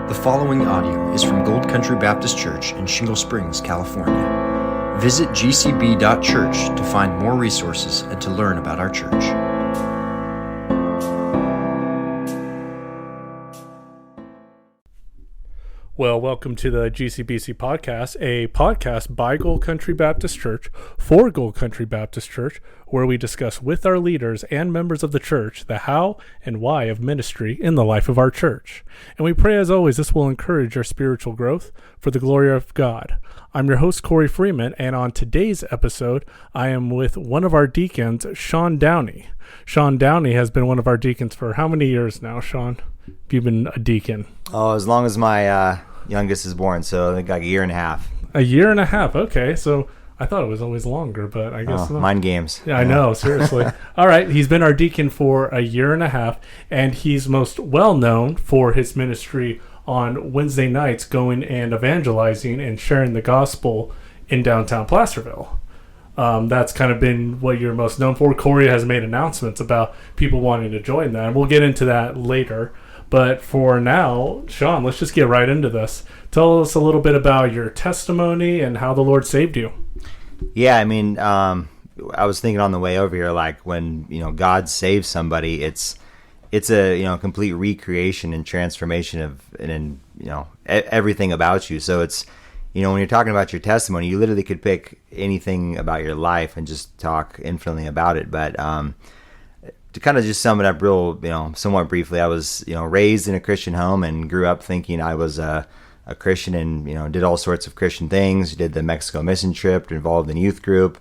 The following audio is from Gold Country Baptist Church in Shingle Springs, California. Visit gcb.church to find more resources and to learn about our church. Well, welcome to the GCBC podcast, a podcast by Gold Country Baptist Church for Gold Country Baptist Church, where we discuss with our leaders and members of the church the how and why of ministry in the life of our church. And we pray, as always, this will encourage our spiritual growth for the glory of God. I'm your host, Corey Freeman, and on today's episode, I am with one of our deacons, Sean Downey. Sean Downey has been one of our deacons for how many years now, Sean? Have you been a deacon? Oh, as long as my youngest is born, so I think like a year and a half. A year and a half, okay. So I thought it was always longer, but I guess not. Mind games. Yeah, I know, seriously. All right, he's been our deacon for a year and a half, and he's most well known for his ministry on Wednesday nights going and evangelizing and sharing the gospel in downtown Placerville. That's kind of been what you're most known for. Corey has made announcements about people wanting to join that, and we'll get into that later. But for now, Sean, let's just get right into this. Tell us a little bit about your testimony and how the Lord saved you. Yeah, I mean, I was thinking on the way over here, like when, God saves somebody, it's a, complete recreation and transformation of, and everything about you. So it's, when you're talking about your testimony, you literally could pick anything about your life and just talk infinitely about it. But, to kind of just sum it up real, somewhat briefly, I was, raised in a Christian home and grew up thinking I was a Christian and, did all sorts of Christian things, did the Mexico mission trip, involved in youth group,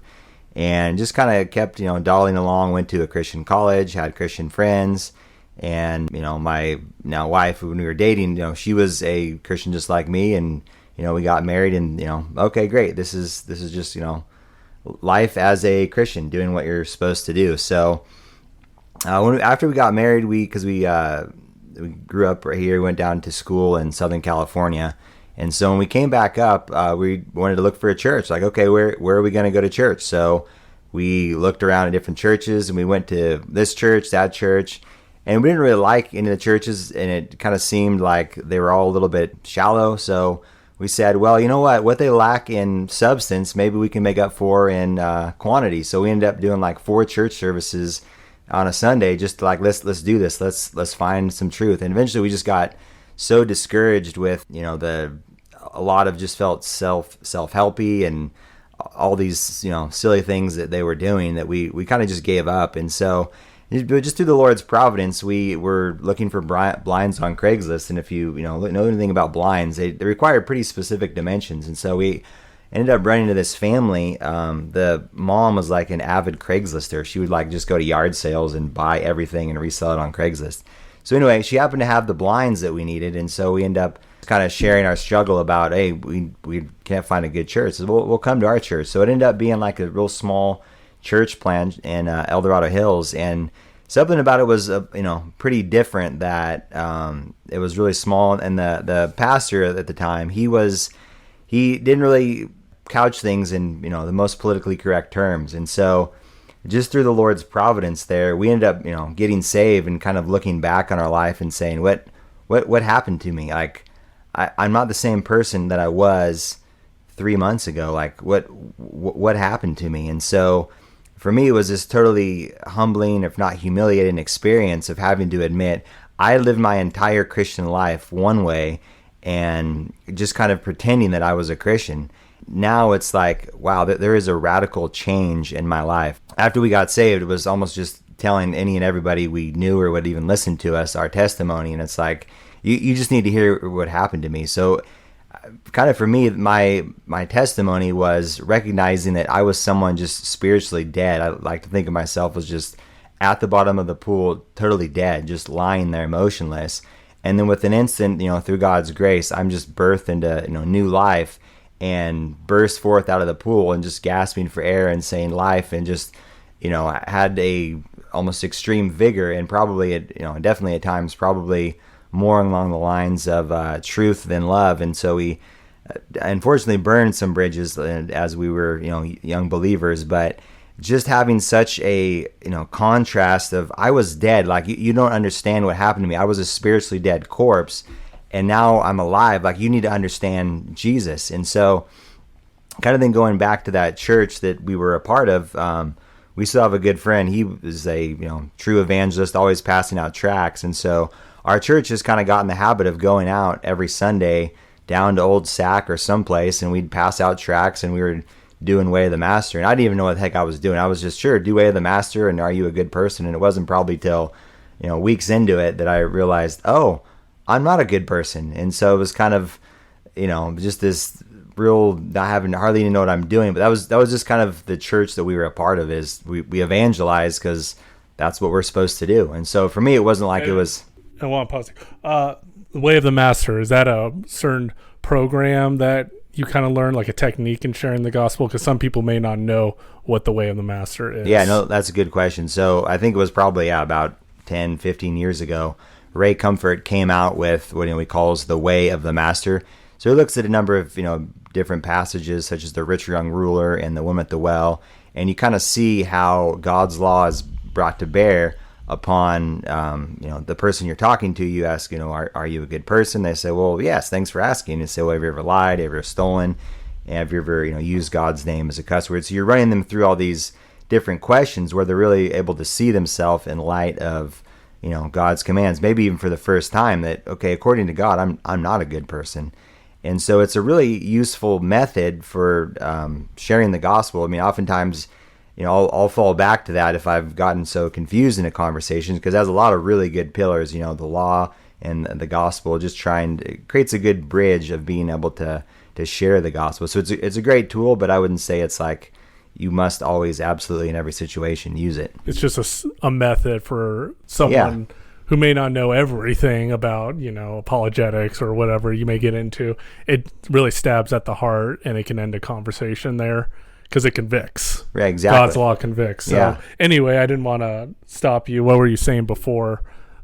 and just kind of kept, dawdling along, went to a Christian college, had Christian friends, and, my now wife, when we were dating, she was a Christian just like me, and, we got married and, okay, great. This is just, life as a Christian, doing what you're supposed to do. So, after we got married, we grew up right here, went down to school in Southern California, and so when we came back up, we wanted to look for a church. Like, okay, where are we going to go to church? So we looked around at different churches, and we went to this church, that church, and we didn't really like any of the churches, and it kind of seemed like they were all a little bit shallow. So we said, well, you know what they lack in substance, maybe we can make up for in quantity. So we ended up doing like 4 church services on a Sunday, just like let's do this, let's find some truth. And eventually we just got so discouraged with a lot of just felt self-helpy and all these silly things that they were doing that we kind of just gave up. And so just through the Lord's providence, we were looking for blinds on Craigslist, and if you know anything about blinds, they require pretty specific dimensions. And so we ended up running into this family. The mom was like an avid Craigslist-er. She would like just go to yard sales and buy everything and resell it on Craigslist. So anyway, she happened to have the blinds that we needed, and so we ended up kind of sharing our struggle about, hey, we can't find a good church. So we'll come to our church. So it ended up being like a real small church plant in El Dorado Hills, and something about it was pretty different. That it was really small, and the pastor at the time, he didn't really couch things in the most politically correct terms. And so just through the Lord's providence there, we ended up getting saved and kind of looking back on our life and saying, what happened to me? Like I'm not the same person that I was 3 months ago. Like what happened to me? And so for me, it was this totally humbling, if not humiliating experience of having to admit I lived my entire Christian life one way and just kind of pretending that I was a Christian. Now it's like, wow, there is a radical change in my life. After we got saved, it was almost just telling any and everybody we knew or would even listen to us our testimony. And it's like, you just need to hear what happened to me. So kind of for me, my testimony was recognizing that I was someone just spiritually dead. I like to think of myself as just at the bottom of the pool, totally dead, just lying there motionless. And then with an instant, through God's grace, I'm just birthed into new life and burst forth out of the pool and just gasping for air and saying life, and just I had a almost extreme vigor, and probably definitely at times probably more along the lines of truth than love. And so we unfortunately burned some bridges as we were young believers, but just having such a contrast of I was dead. Like you don't understand what happened to me. I was a spiritually dead corpse, and now I'm alive. Like, you need to understand Jesus. And so kind of then going back to that church that we were a part of, we still have a good friend. He was a true evangelist, always passing out tracts. And so our church has kind of got in the habit of going out every Sunday down to Old Sac or someplace, and we'd pass out tracts, and we were doing Way of the Master. And I didn't even know what the heck I was doing. I was just, sure, do Way of the Master, and are you a good person? And it wasn't probably till weeks into it that I realized, oh, I'm not a good person. And so it was kind of just this real not having hardly even know what I'm doing. But that was just kind of the church that we were a part of. Is we evangelize because that's what we're supposed to do. And so for me, it wasn't like it was. I want to pause. The Way of the Master, is that a certain program that you kind of learn, like a technique in sharing the gospel? Because some people may not know what the Way of the Master is. Yeah, no, that's a good question. So I think it was probably about 10, 15 years ago, Ray Comfort came out with what he calls the Way of the Master. So he looks at a number of different passages, such as the rich young ruler and the woman at the well, and you kind of see how God's law is brought to bear upon the person you're talking to. You ask, are you a good person? They say, well, yes, thanks for asking. You say, well, have you ever lied? Have you ever stolen? And have you ever used God's name as a cuss word? So you're running them through all these different questions where they're really able to see themselves in light of God's commands, maybe even for the first time, that, okay, according to God, I'm not a good person. And so it's a really useful method for sharing the gospel. I mean, oftentimes, I'll fall back to that if I've gotten so confused in a conversation, because it has a lot of really good pillars, the law and the gospel, it creates a good bridge of being able to share the gospel. So it's a great tool, but I wouldn't say it's like you must always absolutely in every situation use it. It's just a method for someone who may not know everything about, apologetics or whatever you may get into. It really stabs at the heart, and it can end a conversation there because it convicts. Right, exactly. God's law convicts. So anyway, I didn't want to stop you. What were you saying before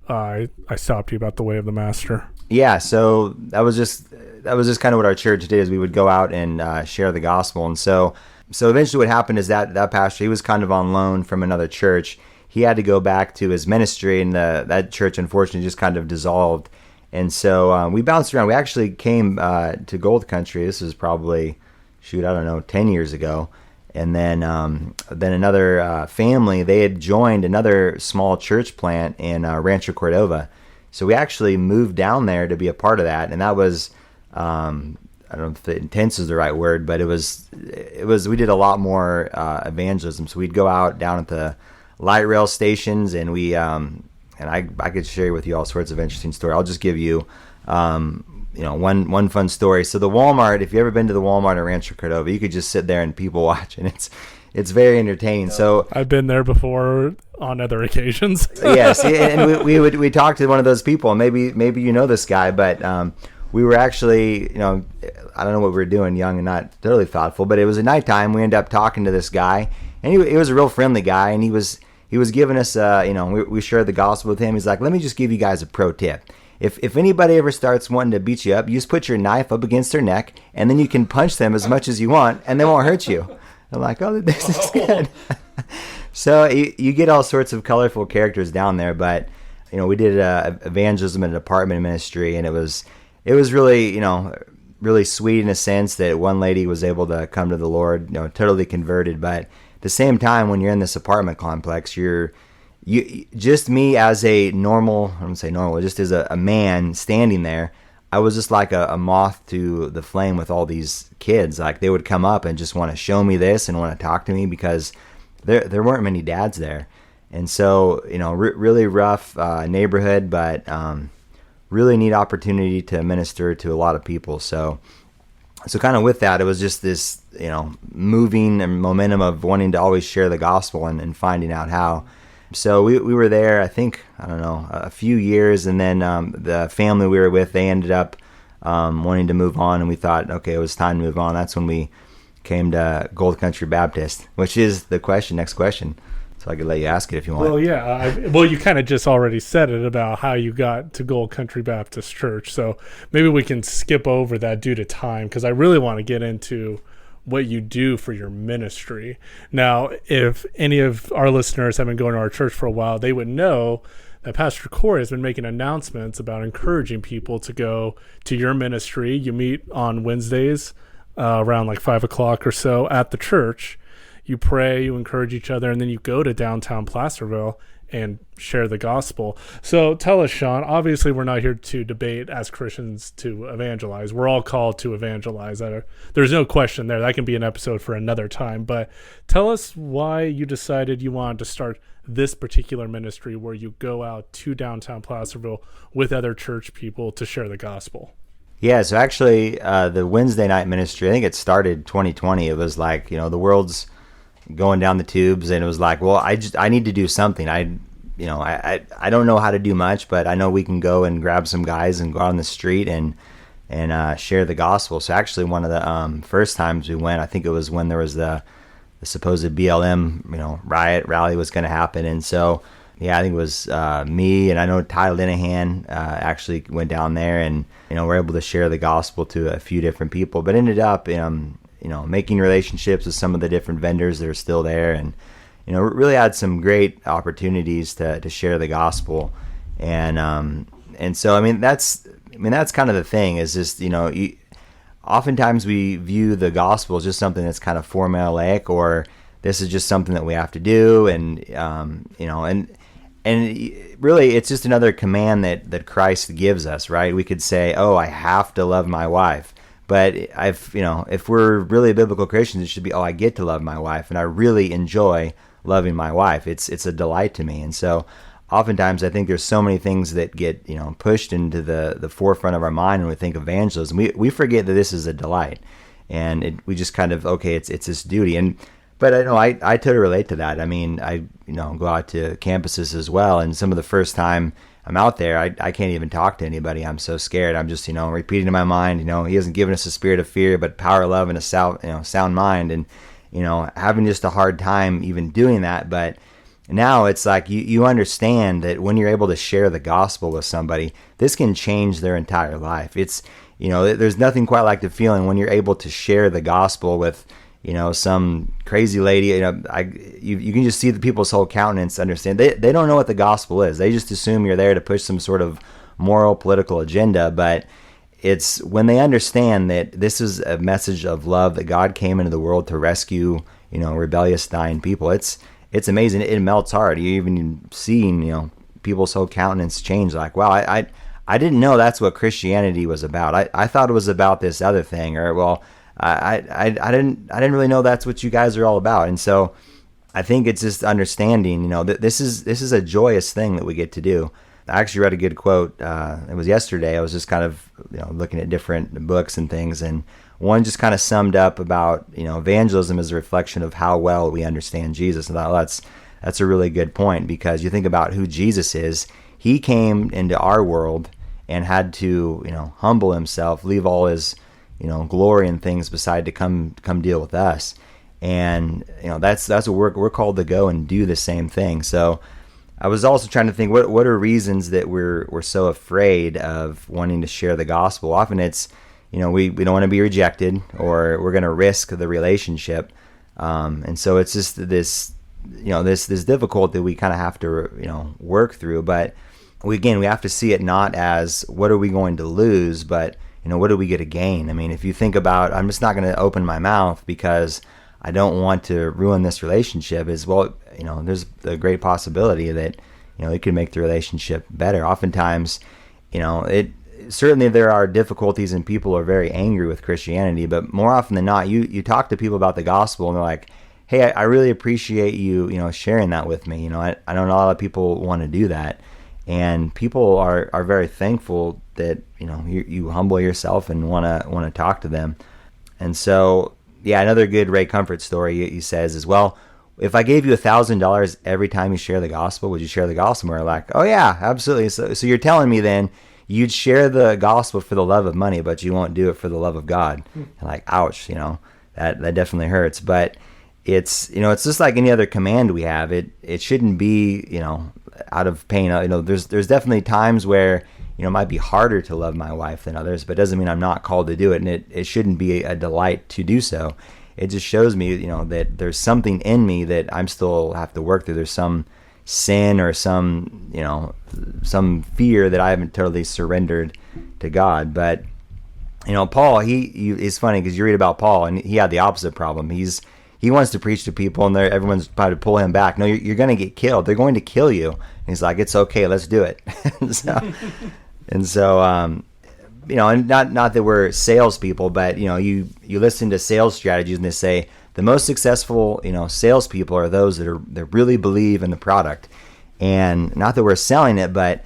I stopped you about the Way of the Master? Yeah, so that was just kind of what our church did, is we would go out and share the gospel. And so eventually what happened is that pastor, he was kind of on loan from another church. He had to go back to his ministry, and that church unfortunately just kind of dissolved. And so we bounced around. We actually came to Gold Country. This was probably, 10 years ago. And then another family, they had joined another small church plant in Rancho Cordova. So we actually moved down there to be a part of that. And that was, I don't know if intense is the right word, but it was, we did a lot more evangelism. So we'd go out down at the light rail stations, and we, and I could share with you all sorts of interesting stories. I'll just give you, one fun story. So the Walmart, if you've ever been to the Walmart in Rancho Cordova, you could just sit there and people watch, and it's very entertaining. So I've been there before on other occasions. Yes, and we talked to one of those people, and maybe this guy, but we were actually, I don't know what we were doing, young and not totally thoughtful, but it was at nighttime. We ended up talking to this guy, and he was a real friendly guy, and he was giving us, we shared the gospel with him. He's like, let me just give you guys a pro tip. If anybody ever starts wanting to beat you up, you just put your knife up against their neck, and then you can punch them as much as you want, and they won't hurt you. I'm like, oh, this is good. So you get all sorts of colorful characters down there, but we did evangelism in an apartment ministry, and it was really, really sweet in a sense that one lady was able to come to the Lord, totally converted. But at the same time, when you're in this apartment complex, you just me as a normal, I don't say normal, just as a man standing there, I was just like a moth to the flame with all these kids. Like, they would come up and just want to show me this and want to talk to me, because there weren't many dads there. And so, really rough neighborhood, but really neat opportunity to minister to a lot of people. So kind of with that, it was just this, moving and momentum of wanting to always share the gospel and finding out how. So we were there, I think, a few years, and then the family we were with, they ended up wanting to move on, and we thought, okay, it was time to move on. That's when we came to Gold Country Baptist, which is the next question. So I could let you ask it if you want. Well, yeah. You kind of just already said it about how you got to Gold Country Baptist Church. So maybe we can skip over that due to time, because I really want to get into what you do for your ministry. Now, if any of our listeners have been going to our church for a while, they would know that Pastor Corey has been making announcements about encouraging people to go to your ministry. You meet on Wednesdays around like 5 o'clock or so at the church. You pray, you encourage each other, and then you go to downtown Placerville and share the gospel. So tell us, Sean, obviously we're not here to debate as Christians to evangelize. We're all called to evangelize. There's no question there. That can be an episode for another time. But tell us why you decided you wanted to start this particular ministry where you go out to downtown Placerville with other church people to share the gospel. Yeah, so actually the Wednesday night ministry, I think it started 2020. It was like, the world's going down the tubes, and it was like, well, I need to do something. I don't know how to do much, but I know we can go and grab some guys and go out on the street and share the gospel. So actually one of the first times we went, I think it was when there was the supposed BLM riot rally was going to happen. And so yeah, I think it was me, and I know Ty Linehan actually went down there, and we're able to share the gospel to a few different people, but ended up making relationships with some of the different vendors that are still there, and really had some great opportunities to share the gospel. And so that's kind of the thing, is just oftentimes we view the gospel as just something that's kind of formulaic, or this is just something that we have to do, and really it's just another command that Christ gives us, right? We could say, oh, I have to love my wife. But if we're really biblical Christians, it should be, oh, I get to love my wife, and I really enjoy loving my wife. It's a delight to me. And so oftentimes I think there's so many things that get pushed into the forefront of our mind when we think evangelism. We forget that this is a delight, and we just kind of, okay, it's this duty. But I know I totally relate to that. I mean, I go out to campuses as well, and some of the first time I'm out there, I can't even talk to anybody. I'm so scared. I'm just, repeating in my mind, he hasn't given us a spirit of fear, but power, love, and a sound mind. And, having just a hard time even doing that. But now it's like you understand that when you're able to share the gospel with somebody, this can change their entire life. It's, there's nothing quite like the feeling when you're able to share the gospel with, some crazy lady. You can just see the people's whole countenance understand. They don't know what the gospel is. They just assume you're there to push some sort of moral, political agenda. But it's when they understand that this is a message of love, that God came into the world to rescue, rebellious, dying people. It's amazing. It melts hard. You even seeing, people's whole countenance change. Like, wow, I didn't know that's what Christianity was about. I thought it was about this other thing, or well, I didn't really know that's what you guys are all about. And so I think it's just understanding, that this is a joyous thing that we get to do. I actually read a good quote. It was yesterday. I was just kind of, looking at different books and things, and one just kind of summed up about, evangelism is a reflection of how well we understand Jesus. And I thought that's a really good point, because you think about who Jesus is. He came into our world and had to, humble himself, leave all his glory and things beside to come deal with us. And that's what we're called to go and do the same thing. So I was also trying to think, what are reasons that we're so afraid of wanting to share the gospel? Often it's we don't want to be rejected, or we're going to risk the relationship, and so it's just this this difficulty we kind of have to work through. But we have to see it not as what are we going to lose, but what do we get to gain? I mean, if you think about, I'm just not going to open my mouth because I don't want to ruin this relationship, as well, there's a great possibility that, it could make the relationship better. Oftentimes, certainly there are difficulties and people are very angry with Christianity, but more often than not, you talk to people about the gospel and they're like, hey, I really appreciate you, sharing that with me. I know not a lot of people want to do that. And people are very thankful that you humble yourself and want to talk to them. And so, yeah, another good Ray Comfort story he says is, well, if I gave you $1,000 every time you share the gospel, would you share the gospel? We're like, oh yeah, absolutely. So you're telling me then you'd share the gospel for the love of money, but you won't do it for the love of God. And like, ouch, that definitely hurts. But it's it's just like any other command we have. It shouldn't be out of pain. There's definitely times where it might be harder to love my wife than others, but it doesn't mean I'm not called to do it, and it shouldn't be a delight to do so. It just shows me that there's something in me that I'm still have to work through. There's some sin or some fear that I haven't totally surrendered to God. But Paul, it's funny because you read about Paul and he had the opposite problem. He wants to preach to people and everyone's trying to pull him back. No, you're going to get killed. They're going to kill you. And he's like, it's okay, let's do it. and so and not that we're salespeople, but you listen to sales strategies and they say the most successful salespeople are those that really believe in the product. And not that we're selling it, but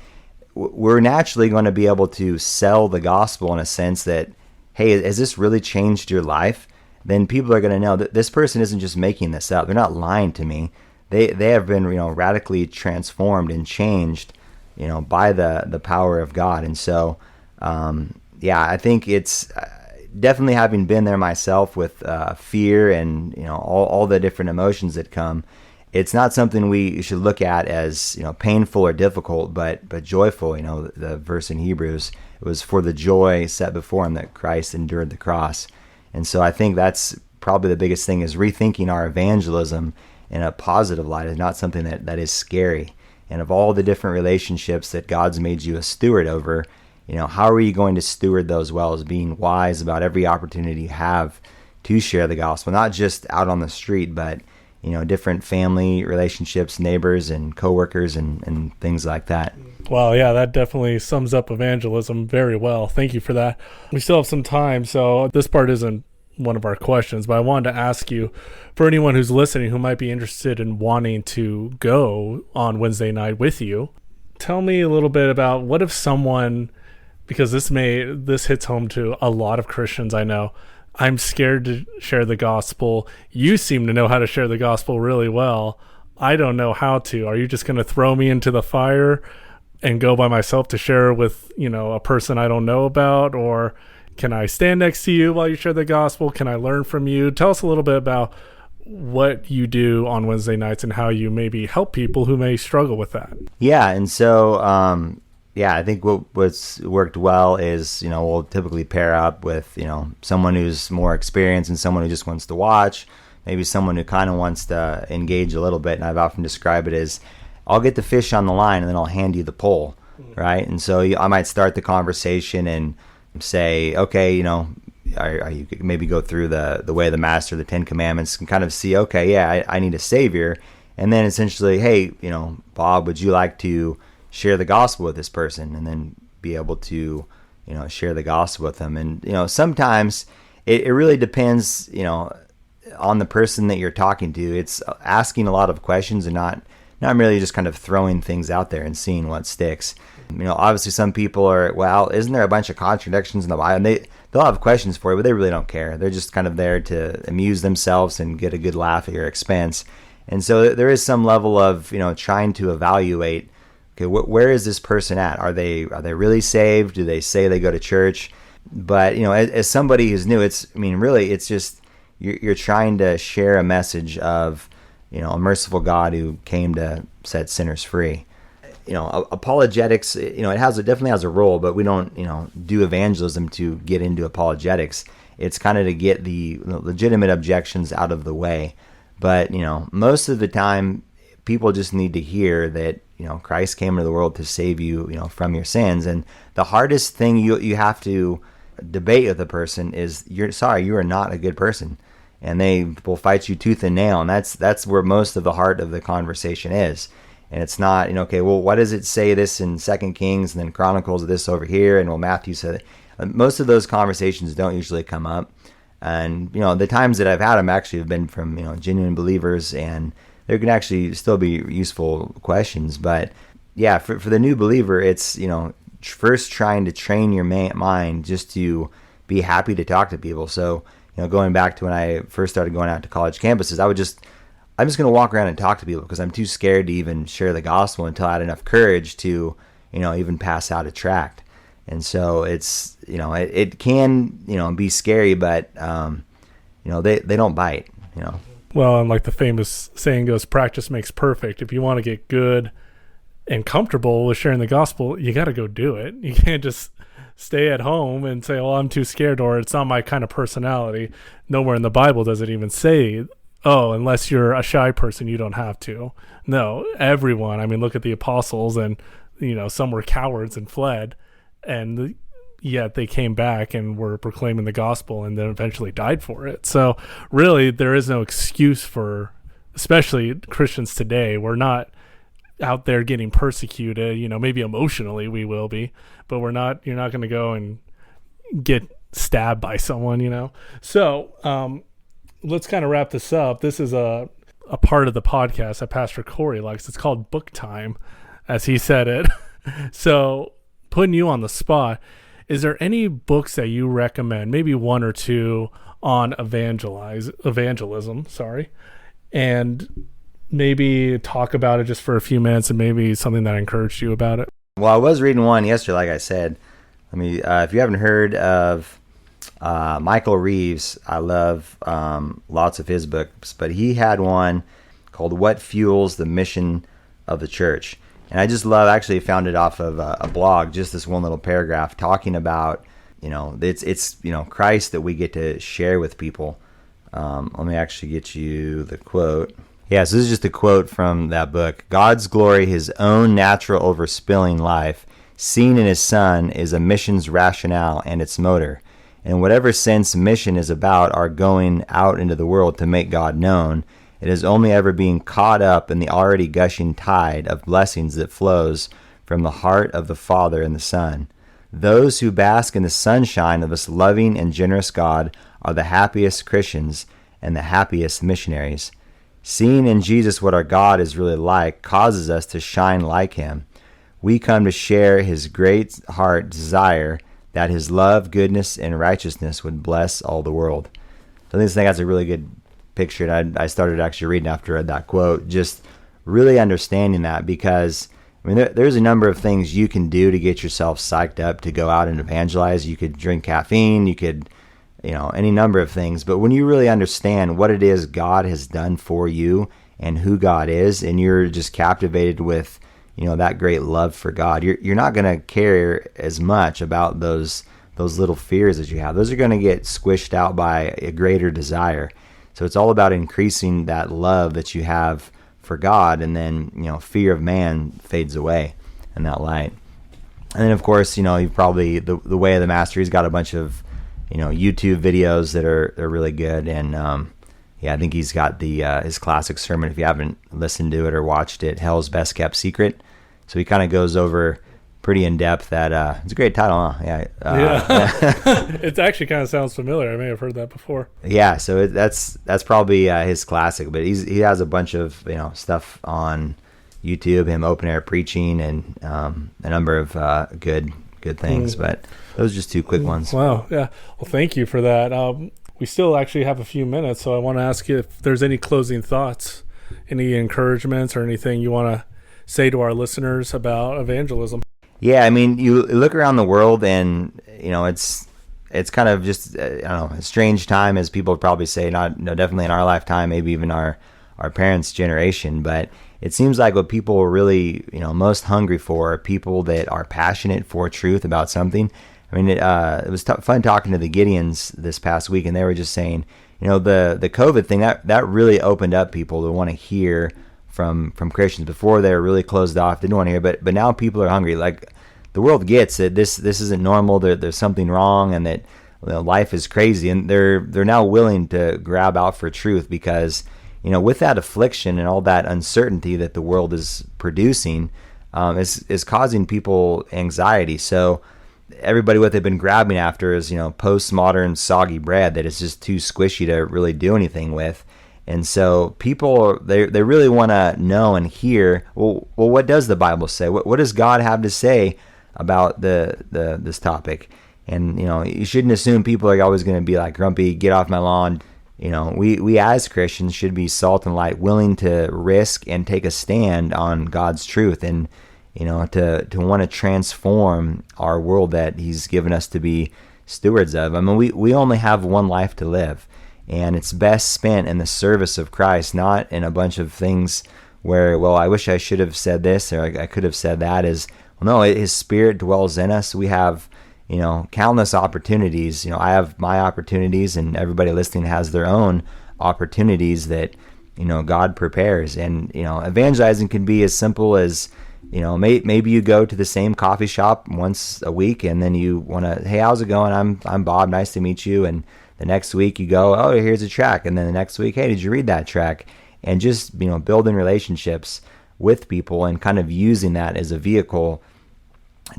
we're naturally going to be able to sell the gospel in a sense that, hey, has this really changed your life? Then people are going to know that this person isn't just making this up. They're not lying to me. They have been radically transformed and changed by the power of God. And so I think it's definitely, having been there myself with fear and all the different emotions that come, it's not something we should look at as painful or difficult, but joyful. The verse in Hebrews, it was for the joy set before him that Christ endured the cross. And so I think that's probably the biggest thing, is rethinking our evangelism in a positive light, is not something that is scary. And of all the different relationships that God's made you a steward over, how are you going to steward those well, as being wise about every opportunity you have to share the gospel, not just out on the street, but different family relationships, neighbors and coworkers and things like that. Well, yeah, that definitely sums up evangelism very well. Thank you for that. We still have some time, so this part isn't one of our questions, but I wanted to ask you, for anyone who's listening who might be interested in wanting to go on Wednesday night with you, tell me a little bit about what if someone, because this hits home to a lot of Christians I know, I'm scared to share the gospel. You seem to know how to share the gospel really well. I don't know how to. Are you just going to throw me into the fire and go by myself to share with, a person I don't know about? Or can I stand next to you while you share the gospel? Can I learn from you? Tell us a little bit about what you do on Wednesday nights and how you maybe help people who may struggle with that. Yeah. And so, I think what's worked well is, we'll typically pair up with, someone who's more experienced and someone who just wants to watch, maybe someone who kind of wants to engage a little bit. And I've often described it as, I'll get the fish on the line and then I'll hand you the pole, right? And so I might start the conversation and say, okay, are you maybe go through the way of the master, the 10 commandments, and kind of see, okay, yeah, I need a savior. And then essentially, hey, Bob, would you like to share the gospel with this person? And then be able to, share the gospel with them. And, sometimes it really depends, on the person that you're talking to. It's asking a lot of questions and not merely just kind of throwing things out there and seeing what sticks. Obviously some people are, well, isn't there a bunch of contradictions in the Bible? And they'll have questions for you, but they really don't care. They're just kind of there to amuse themselves and get a good laugh at your expense. And so there is some level of, trying to evaluate, okay, where is this person at? Are they really saved? Do they say they go to church? But, as somebody who's new, it's just, you're trying to share a message of, a merciful God who came to set sinners free. Apologetics, it definitely has a role, but we don't, do evangelism to get into apologetics. It's kind of to get the legitimate objections out of the way. But, most of the time, people just need to hear that, Christ came into the world to save you, from your sins. And the hardest thing you have to debate with a person is, you are not a good person. And they will fight you tooth and nail. And that's where most of the heart of the conversation is. And it's not, okay, well, what does it say this in 2 Kings and then Chronicles this over here? And well, Matthew said it. Most of those conversations don't usually come up. And, the times that I've had them actually have been from, genuine believers, and there can actually still be useful questions. But yeah, for the new believer, it's, first trying to train your mind just to be happy to talk to people. So, going back to when I first started going out to college campuses, I'm just going to walk around and talk to people because I'm too scared to even share the gospel until I had enough courage to, even pass out a tract. And so it's, it can, be scary, but, they don't bite, Well, and like the famous saying goes, practice makes perfect. If you want to get good and comfortable with sharing the gospel, you got to go do it. You can't just stay at home and say, well, I'm too scared, or it's not my kind of personality. Nowhere in the Bible does it even say oh, unless you're a shy person, you don't have to. No, everyone. I mean, look at the apostles, and some were cowards and fled, and yet they came back and were proclaiming the gospel, and then eventually died for it. So really, there is no excuse for, especially Christians today. We're not out there getting persecuted. Maybe emotionally we will be, but we're not. You're not going to go and get stabbed by someone. So let's kind of wrap this up. This is a part of the podcast that Pastor Corey likes. It's called Book Time, as he said it. So putting you on the spot, is there any books that you recommend, maybe one or two, on evangelism, and maybe talk about it just for a few minutes, and maybe something that encouraged you about it? Well, I was reading one yesterday, like I said. If you haven't heard of Michael Reeves, I love lots of his books, but he had one called What Fuels the Mission of the Church. And I just actually found it off of a blog, just this one little paragraph talking about, it's Christ that we get to share with people. Let me actually get you the quote. Yeah, so this is just a quote from that book. God's glory, his own natural overspilling life, seen in his Son, is a mission's rationale and its motor. In whatever sense mission is about our going out into the world to make God known, it is only ever being caught up in the already gushing tide of blessings that flows from the heart of the Father and the Son. Those who bask in the sunshine of this loving and generous God are the happiest Christians and the happiest missionaries. Seeing in Jesus what our God is really like causes us to shine like him. We come to share his great heart desire that his love, goodness, and righteousness would bless all the world. So I think that's a really good picture. And I started actually reading after I read that quote, just really understanding that, because there's a number of things you can do to get yourself psyched up to go out and evangelize. You could drink caffeine, you could, any number of things. But when you really understand what it is God has done for you and who God is, and you're just captivated with, that great love for God, you're not going to care as much about those little fears that you have. Those are going to get squished out by a greater desire. So it's all about increasing that love that you have for God, and then, fear of man fades away in that light. And then, of course, you've probably, the Way of the Master, he's got a bunch of, YouTube videos that are really good. And, I think he's got his classic sermon, if you haven't listened to it or watched it, Hell's Best Kept Secret. So he kind of goes over pretty in depth that it's a great title, huh? Yeah. It actually kind of sounds familiar. I may have heard that before. Yeah, so that's probably his classic, but he has a bunch of stuff on YouTube, him open air preaching, and a number of good things. But those are just two quick ones. Wow, yeah. Well, thank you for that. We still actually have a few minutes, so I want to ask you if there's any closing thoughts, any encouragements, or anything you want to say to our listeners about evangelism. Yeah, you look around the world, and it's kind of just a strange time, as people would probably say. Not definitely in our lifetime, maybe even our parents' generation. But it seems like what people are really most hungry for are people that are passionate for truth about something. It was fun talking to the Gideons this past week, and they were just saying, the COVID thing that really opened up people to want to hear from Christians. Before, they were really closed off, didn't want to hear, but now people are hungry. Like, the world gets that this isn't normal, there's something wrong, and that life is crazy, and they're now willing to grab out for truth, because with that affliction and all that uncertainty that the world is producing, is causing people anxiety. So everybody, what they've been grabbing after is postmodern soggy bread that is just too squishy to really do anything with. And so people, they really want to know and hear, well, what does the Bible say? What does God have to say about this topic? And you shouldn't assume people are always going to be like, grumpy, get off my lawn. We as Christians should be salt and light, willing to risk and take a stand on God's truth, and to want to transform our world that He's given us to be stewards of. We only have one life to live. And it's best spent in the service of Christ, not in a bunch of things where, well, I wish I should have said this, or I could have said that. No, His Spirit dwells in us. We have, countless opportunities. I have my opportunities, and everybody listening has their own opportunities that, God prepares. And, evangelizing can be as simple as, maybe you go to the same coffee shop once a week, and then you want to, hey, how's it going? I'm Bob. Nice to meet you. And the next week you go, oh, here's a track. And then the next week, hey, did you read that track? And just, building relationships with people and kind of using that as a vehicle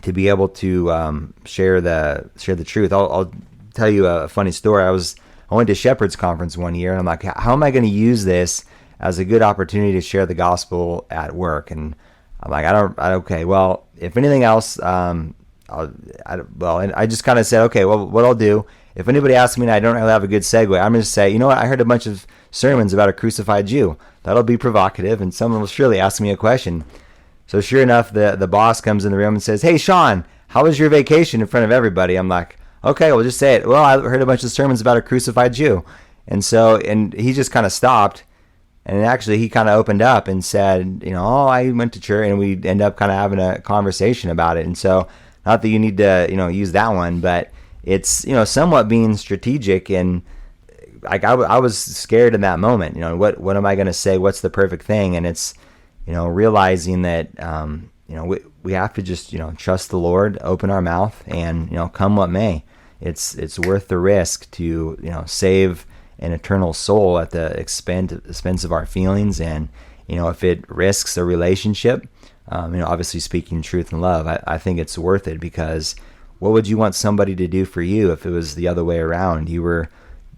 to be able to share the truth. I'll tell you a funny story. I went to Shepherd's Conference one year, and I'm like, how am I going to use this as a good opportunity to share the gospel at work? And I'm like, okay, well, if anything else, and I just kind of said, okay, well, what I'll do, if anybody asks me and I don't really have a good segue, I'm going to say, you know what, I heard a bunch of sermons about a crucified Jew. That'll be provocative, and someone will surely ask me a question. So sure enough, the boss comes in the room and says, hey, Sean, how was your vacation in front of everybody? I'm like, okay, well, just say it. Well, I heard a bunch of sermons about a crucified Jew. And he just kind of stopped. And actually, he kind of opened up and said, I went to church, and we end up kind of having a conversation about it. And so, not that you need to, use that one, but it's, somewhat being strategic. And like I was scared in that moment. What am I going to say? What's the perfect thing? And it's, realizing that, we have to just, trust the Lord, open our mouth, and, come what may. It's worth the risk to, save an eternal soul at the expense of our feelings. And, if it risks a relationship, obviously speaking truth and love, I think it's worth it, because what would you want somebody to do for you if it was the other way around? You were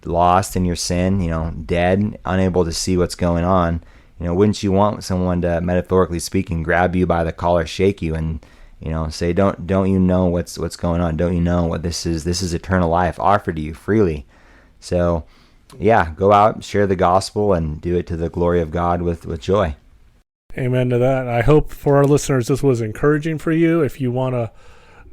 lost in your sin, dead, unable to see what's going on. Wouldn't you want someone to, metaphorically speaking, grab you by the collar, shake you, and say, don't you know what's going on? Don't you know what this is? This is eternal life offered to you freely. So yeah, go out, share the gospel, and do it to the glory of God with joy. Amen to that. I hope for our listeners this was encouraging for you. If you want to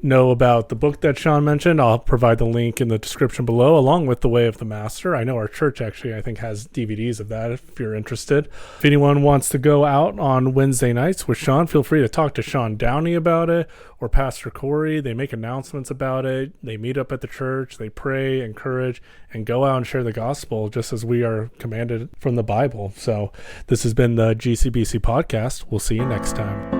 know about the book that Sean mentioned, I'll provide the link in the description below, along with The Way of the Master. I know our church actually, I think, has DVDs of that if you're interested. If anyone wants to go out on Wednesday nights with Sean, feel free to talk to Sean Downey about it, or Pastor Corey. They make announcements about it. They meet up at the church. They pray, encourage, and go out and share the gospel just as we are commanded from the Bible. So this has been the GCBC podcast. We'll see you next time.